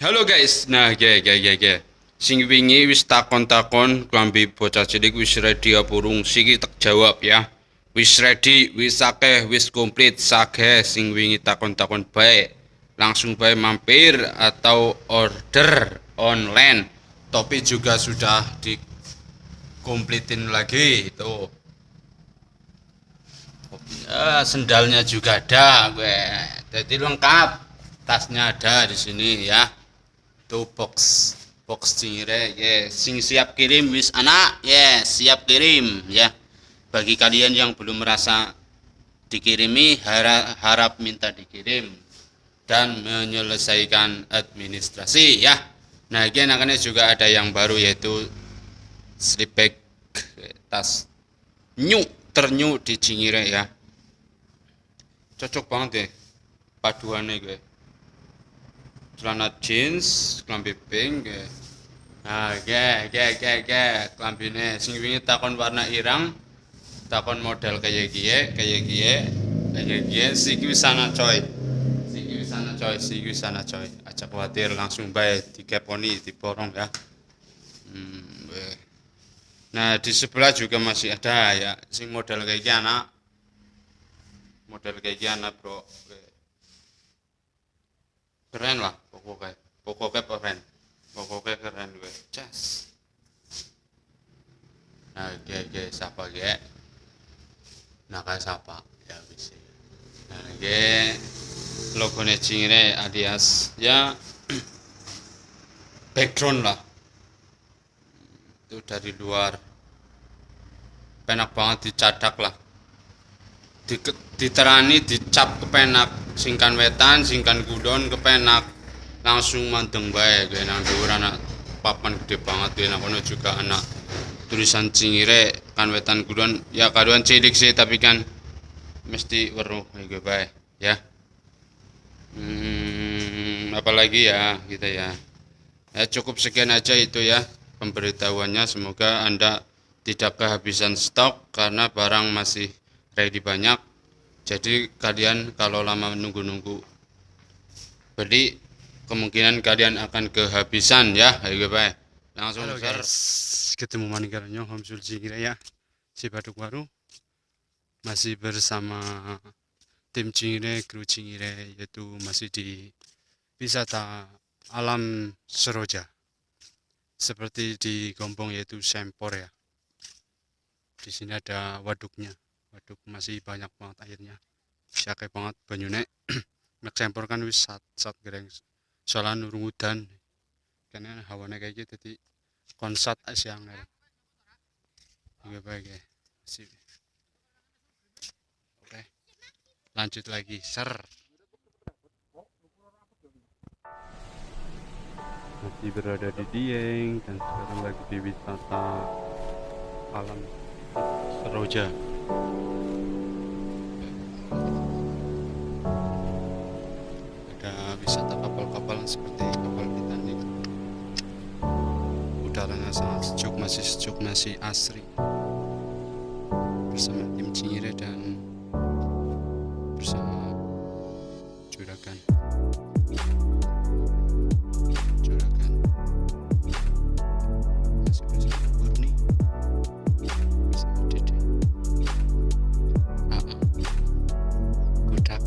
Halo guys, nah sing wingi wis takon-takon klambi bocah cilik wis ready apa urung? Siki tak jawab ya. Wis ready, wis akeh, wis komplit sageh sing wingi takon-takon bae. Langsung bae mampir atau order online. Topi juga sudah dikomplitin lagi tuh. Sendalnya juga ada gue. Jadi lengkap. Tasnya ada di sini ya. Tuh box cingire ya sing siap kirim wis anak ya siap kirim ya bagi kalian yang belum merasa dikirimi harap minta dikirim dan menyelesaikan administrasi ya. Nah ini anak juga ada yang baru yaitu slip bag tas ternyu di cingire ya, cocok banget deh paduannya gue, celana jeans, klambi pink, nah, klambine sing wingi takon warna irang, takon model kayak gie, siki sana coy, siki sana coy, aja khawatir langsung bae dikeponi, diborong ya. Nah di sebelah juga masih ada ya, sing model kayak gini anak, bro. Keren lah pokoknya keren gue cas. Nah siapa nah kayak siapa ya bisa. Nah logonya cingire alias ya background lah itu dari luar penak banget dicadak lah, diterani dicap kepenak singkan wetan singkan gudon kepenak langsung manteng bae gue nang dhuwur anak papan gede banget gue nang kono juga anak tulisan cingire kan wetan gudon ya kaduan cilik sih tapi kan mesti weruh gue bae ya. Apalagi ya kita ya cukup sekian aja itu ya pemberitahuannya, semoga Anda tidak kehabisan stok karena barang masih ready banyak. Jadi kalian kalau lama nunggu beli kemungkinan kalian akan kehabisan ya. Ayo baik langsung ketemu manikarnya Homsul Cingire ya, si Baduk Baru masih bersama tim Cingire, kru Cingire, yaitu masih di wisata alam Seroja seperti di Gombong yaitu Sempor ya. Di sini ada waduknya. Waduk masih banyak banget airnya, siake banget banyune. Nek Sempor kan wis sat gereng soalan urung udan karena hawane kayak gitu jadi konsat siang ya. Juga baik ya. Oke lanjut lagi masih berada di Dieng dan sekarang lagi di wisata alam Seroja. Ada wisata kapal-kapal seperti kapal Titanic. Udaranya sangat sejuk, masih asri. Bersama tim Cingire dan bersama Juragan. Masih bersama Murni. Bersama Dede. Kudak.